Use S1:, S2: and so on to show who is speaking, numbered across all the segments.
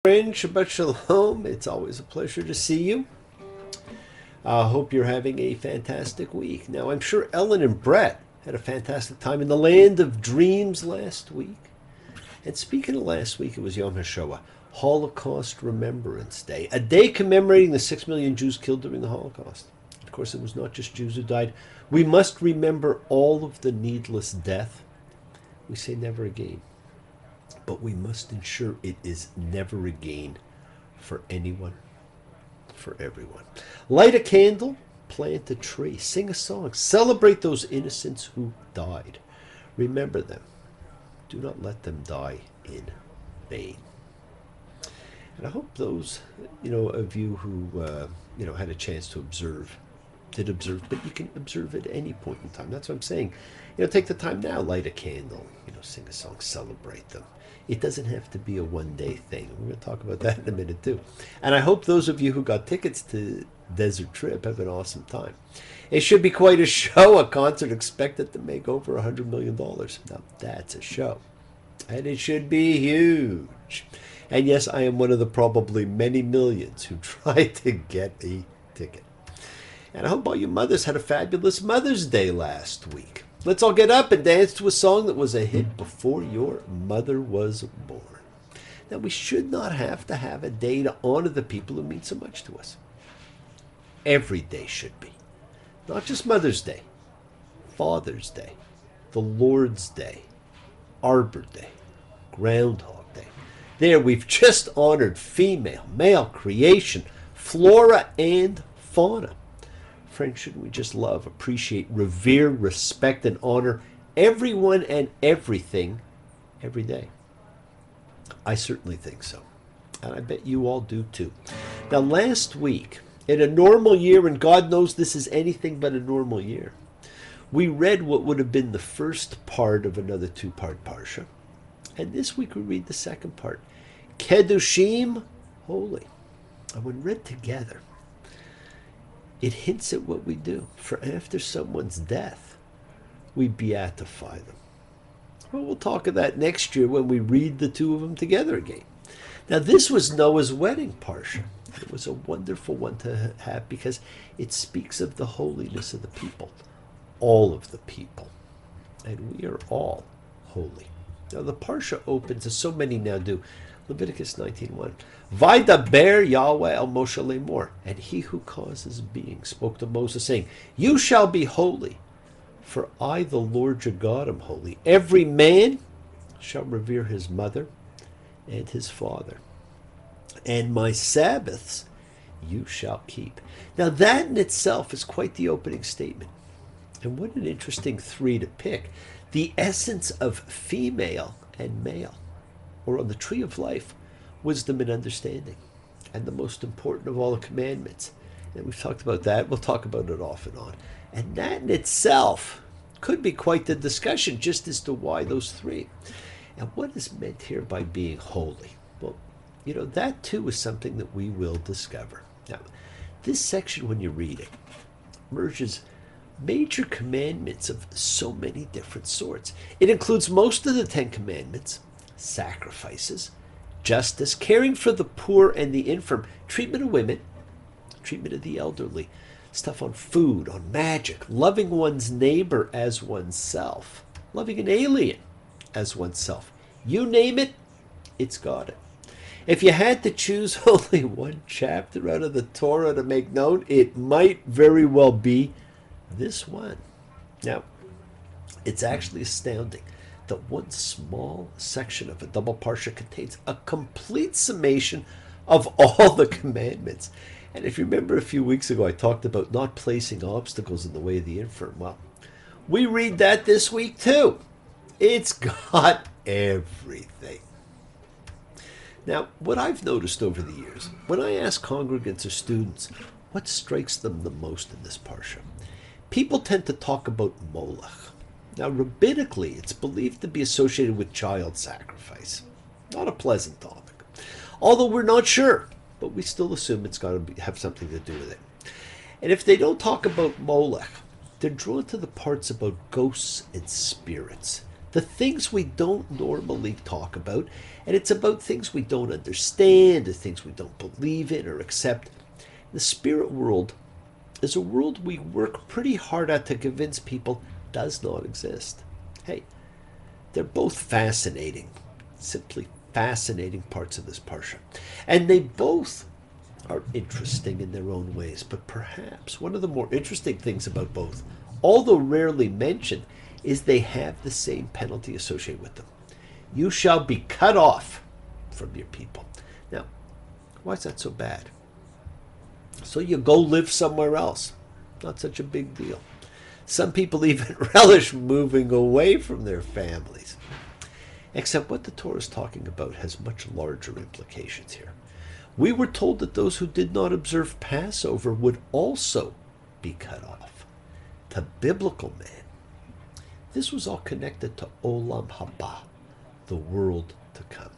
S1: Friend, Shabbat Shalom. It's always a pleasure to see you. I hope you're having a fantastic week. Now, I'm sure Ellen and Brett had a fantastic time in the land of dreams last week. And speaking of last week, it was Yom HaShoah, Holocaust Remembrance Day, a day commemorating the 6 million Jews killed during the Holocaust. Of course, it was not just Jews who died. We must remember all of the needless death. We say never again. But we must ensure it is never again for anyone, for everyone. Light a candle, plant a tree, sing a song, celebrate those innocents who died. Remember them. Do not let them die in vain. And I hope those, of you who, had a chance to observe, did observe, but you can observe at any point in time. That's what I'm saying. Take the time now, light a candle, sing a song, celebrate them. It doesn't have to be a one-day thing. We're going to talk about that in a minute, too. And I hope those of you who got tickets to Desert Trip have an awesome time. It should be quite a show, a concert expected to make over $100 million. Now, that's a show. And it should be huge. And yes, I am one of the probably many millions who tried to get a ticket. And I hope all you mothers had a fabulous Mother's Day last week. Let's all get up and dance to a song that was a hit before your mother was born. Now, we should not have to have a day to honor the people who mean so much to us. Every day should be. Not just Mother's Day, Father's Day, the Lord's Day, Arbor Day, Groundhog Day. There, we've just honored female, male creation, flora, and fauna. Friends, shouldn't we just love, appreciate, revere, respect, and honor everyone and everything every day? I certainly think so. And I bet you all do too. Now, last week, in a normal year, and God knows this is anything but a normal year, we read what would have been the first part of another two-part parsha. And this week we read the second part, Kedushim, holy. And when read together, it hints at what we do. For after someone's death, we beatify them. Well, we'll talk of that next year when we read the two of them together again. Now, this was Noah's wedding parsha. It was a wonderful one to have because it speaks of the holiness of the people, all of the people. And we are all holy. Now, the parsha opens, as so many now do, Leviticus 19:1. Vaydaber Yahweh el Moshe lemor, and he who causes being spoke to Moses, saying, You shall be holy, for I, the Lord your God, am holy. Every man shall revere his mother and his father, and my Sabbaths you shall keep. Now that in itself is quite the opening statement. And what an interesting three to pick. The essence of female and male, or on the tree of life, wisdom and understanding, and the most important of all the commandments. And we've talked about that. We'll talk about it off and on. And that in itself could be quite the discussion just as to why those three. And what is meant here by being holy? Well, that too is something that we will discover. Now, this section, when you read it, merges major commandments of so many different sorts. It includes most of the 10 Commandments, sacrifices, justice, caring for the poor and the infirm, treatment of women, treatment of the elderly, stuff on food, on magic, loving one's neighbor as oneself, loving an alien as oneself. You name it, it's got it. If you had to choose only one chapter out of the Torah to make known, it might very well be this one. Now, it's actually astounding that one small section of a double parsha contains a complete summation of all the commandments. And if you remember a few weeks ago, I talked about not placing obstacles in the way of the infirm. Well, we read that this week too. It's got everything. Now, what I've noticed over the years, when I ask congregants or students what strikes them the most in this parsha, people tend to talk about Molech. Now, rabbinically, it's believed to be associated with child sacrifice. Not a pleasant topic. Although we're not sure, but we still assume it's got to have something to do with it. And if they don't talk about Molech, they're drawn to the parts about ghosts and spirits, The things we don't normally talk about, and it's about things we don't understand, or things we don't believe in or accept. The spirit world is a world we work pretty hard at to convince people does not exist. Hey, they're both fascinating, simply fascinating parts of this parsha. And they both are interesting in their own ways. But perhaps one of the more interesting things about both, although rarely mentioned, is they have the same penalty associated with them. You shall be cut off from your people. Now, why is that so bad? So you go live somewhere else. Not such a big deal. Some people even relish moving away from their families. Except what the Torah is talking about has much larger implications here. We were told that those who did not observe Passover would also be cut off. To biblical man, this was all connected to Olam Haba, the world to come.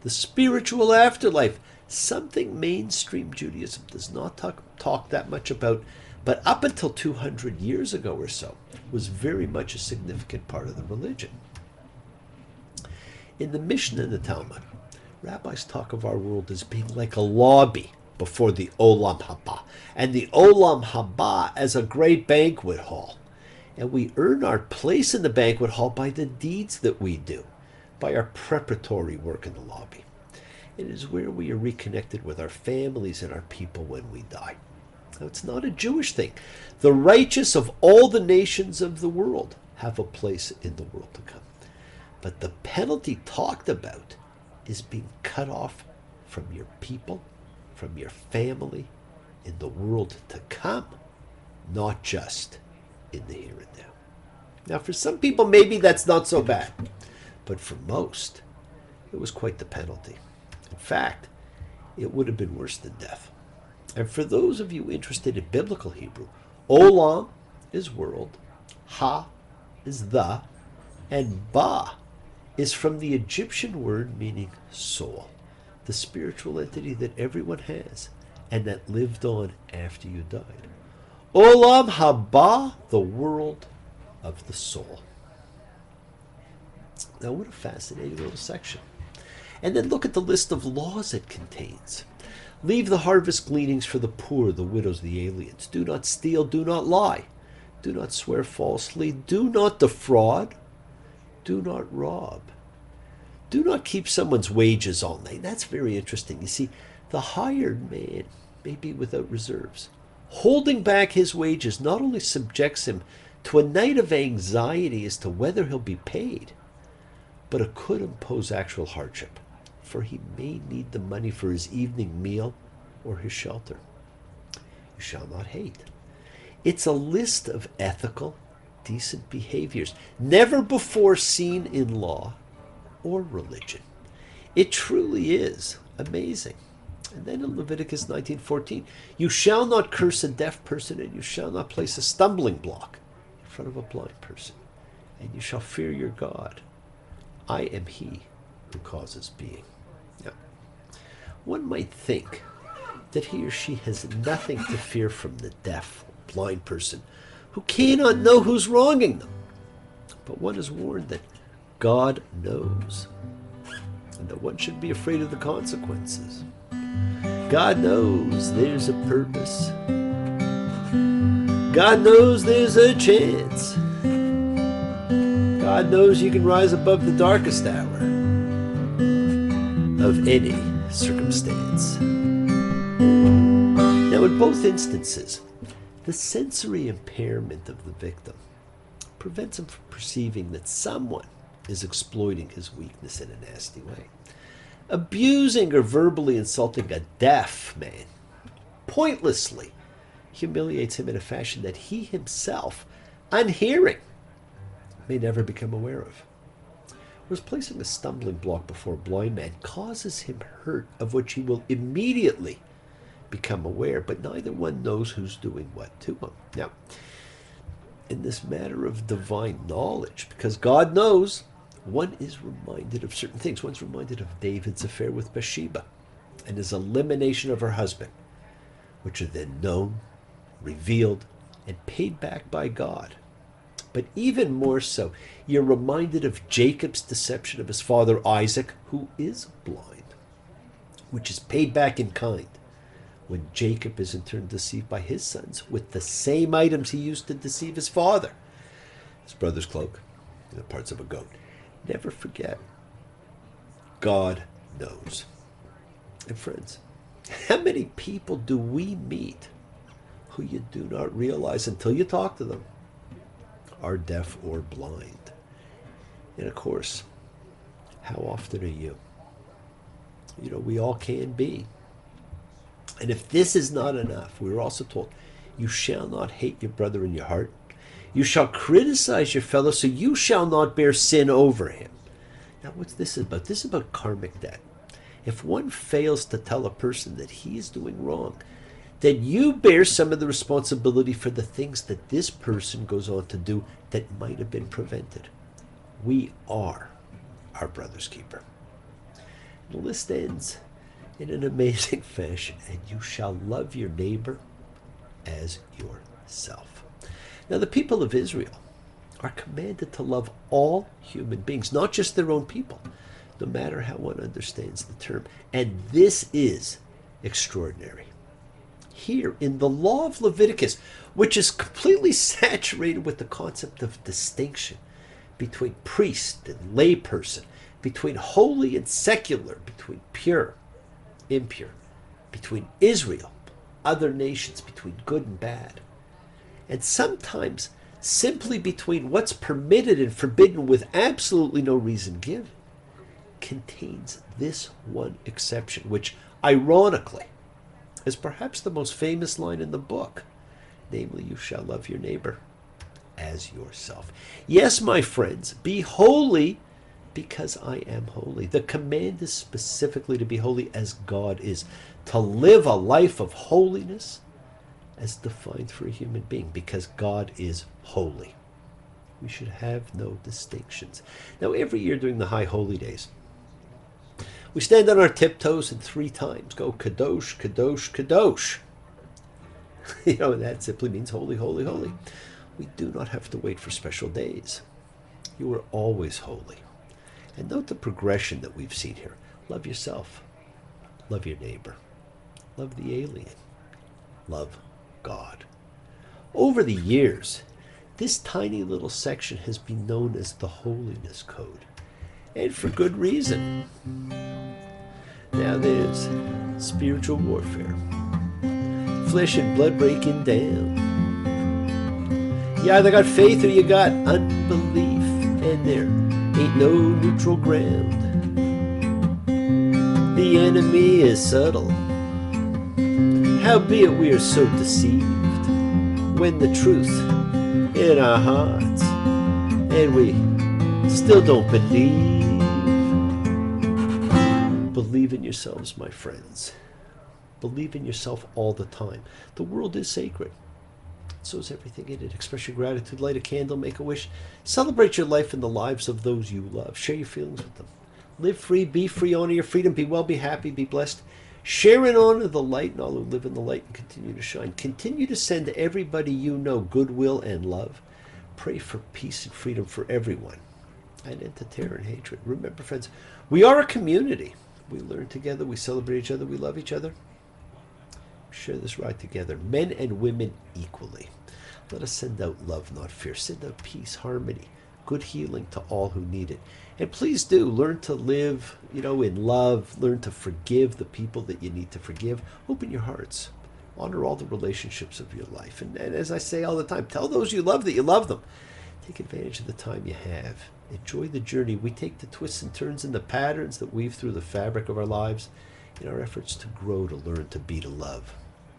S1: The spiritual afterlife, something mainstream Judaism does not talk that much about, but up until 200 years ago or so, was very much a significant part of the religion. In the Mishnah and the Talmud, rabbis talk of our world as being like a lobby before the Olam Haba, and the Olam Haba as a great banquet hall. And we earn our place in the banquet hall by the deeds that we do, by our preparatory work in the lobby. It is where we are reconnected with our families and our people when we die. Now, it's not a Jewish thing. The righteous of all the nations of the world have a place in the world to come. But the penalty talked about is being cut off from your people, from your family, in the world to come, not just in the here and now. Now, for some people, maybe that's not so bad. But for most, it was quite the penalty. In fact, it would have been worse than death. And for those of you interested in biblical Hebrew, Olam is world, Ha is the, and Ba is from the Egyptian word meaning soul, the spiritual entity that everyone has and that lived on after you died. Olam Haba, the world of the soul. Now, what a fascinating little section. And then look at the list of laws it contains. Leave the harvest gleanings for the poor, the widows, the aliens. Do not steal, do not lie. Do not swear falsely. Do not defraud. Do not rob. Do not keep someone's wages only. That's very interesting. You see, the hired man may be without reserves. Holding back his wages not only subjects him to a night of anxiety as to whether he'll be paid, but it could impose actual hardship, for he may need the money for his evening meal or his shelter. You shall not hate. It's a list of ethical, decent behaviors, never before seen in law or religion. It truly is amazing. And then in Leviticus 19:14, you shall not curse a deaf person, and you shall not place a stumbling block in front of a blind person, and you shall fear your God. I am he who causes being. Now, one might think that he or she has nothing to fear from the deaf or blind person who cannot know who's wronging them. But one is warned that God knows, and that one should be afraid of the consequences. God knows there's a purpose. God knows there's a chance. God knows you can rise above the darkest hour of any circumstance. Now, in both instances, the sensory impairment of the victim prevents him from perceiving that someone is exploiting his weakness in a nasty way. Abusing or verbally insulting a deaf man pointlessly humiliates him in a fashion that he himself, unhearing, may never become aware of. Whereas placing a stumbling block before a blind man causes him hurt of which he will immediately become aware, but neither one knows who's doing what to him. Now, in this matter of divine knowledge, because God knows, one is reminded of certain things. One's reminded of David's affair with Bathsheba and his elimination of her husband, which are then known, revealed, and paid back by God But even more so, you're reminded of Jacob's deception of his father Isaac, who is blind, which is paid back in kind when Jacob is in turn deceived by his sons with the same items he used to deceive his father, his brother's cloak and the parts of a goat. Never forget, God knows. And friends, how many people do we meet who you do not realize until you talk to them are deaf or blind? And of course, how often are you? You know, we all can be. And if this is not enough, we were also told, you shall not hate your brother in your heart. You shall criticize your fellow, so you shall not bear sin over him. Now, what's this about? This is about karmic debt. If one fails to tell a person that he is doing wrong, then you bear some of the responsibility for the things that this person goes on to do that might have been prevented. We are our brother's keeper. The list ends in an amazing fashion, and you shall love your neighbor as yourself. Now, the people of Israel are commanded to love all human beings, not just their own people, no matter how one understands the term. And this is extraordinary. Here in the law of Leviticus, which is completely saturated with the concept of distinction between priest and layperson, between holy and secular, between pure, impure, between Israel, other nations, between good and bad, and sometimes simply between what's permitted and forbidden with absolutely no reason given, contains this one exception, which ironically is perhaps the most famous line in the book, namely, you shall love your neighbor as yourself. Yes, my friends, be holy because I am holy. The command is specifically to be holy as God is, to live a life of holiness as defined for a human being, because God is holy. We should have no distinctions. Now, every year during the High Holy Days, we stand on our tiptoes and 3 times go Kadosh, Kadosh, Kadosh. You know, that simply means holy, holy, holy. We do not have to wait for special days. You are always holy. And note the progression that we've seen here. Love yourself. Love your neighbor. Love the alien. Love God. Over the years, this tiny little section has been known as the Holiness Code. And for good reason. Now there's spiritual warfare. Flesh and blood breaking down. You either got faith or you got unbelief. And there ain't no neutral ground. The enemy is subtle. Howbeit we are so deceived when the truth in our hearts, and we still don't believe. Believe in yourselves, my friends. Believe in yourself all the time. The world is sacred. So is everything in it. Express your gratitude, light a candle, make a wish. Celebrate your life and the lives of those you love. Share your feelings with them. Live free, be free, honor your freedom, be well, be happy, be blessed. Share and honor the light and all who live in the light and continue to shine. Continue to send everybody you know goodwill and love. Pray for peace and freedom for everyone. And end to terror and hatred. Remember, friends, we are a community. We learn together, we celebrate each other, we love each other. Share this ride together, men and women equally. Let us send out love, not fear. Send out peace, harmony, good healing to all who need it. And please do learn to live, in love. Learn to forgive the people that you need to forgive. Open your hearts. Honor all the relationships of your life. And as I say all the time, tell those you love that you love them. Take advantage of the time you have. Enjoy the journey. We take the twists and turns and the patterns that weave through the fabric of our lives in our efforts to grow, to learn, to be, to love.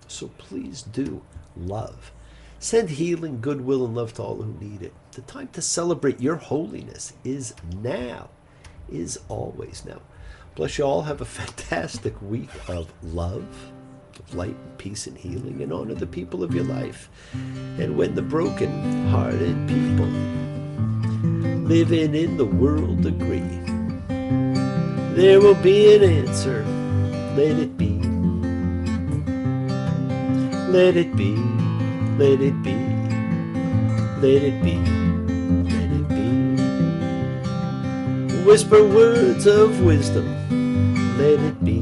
S1: So please do love. Send healing, goodwill, and love to all who need it. The time to celebrate your holiness is now, is always now. Bless you all. Have a fantastic week of love, of light, and peace, and healing, and honor the people of your life. And when the broken-hearted people living in the world agree, there will be an answer. Let it be. Let it be. Let it be. Let it be. whisper words of wisdom. Let it be.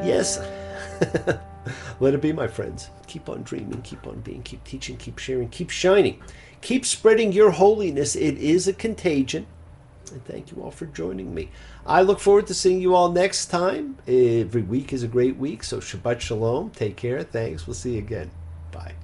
S1: Yes. Let it be, my friends. Keep on dreaming, keep on being, keep teaching, keep sharing, keep shining. Keep spreading your holiness. It is a contagion. And thank you all for joining me. I look forward to seeing you all next time. Every week is a great week, so Shabbat Shalom. Take care. Thanks. We'll see you again. Bye.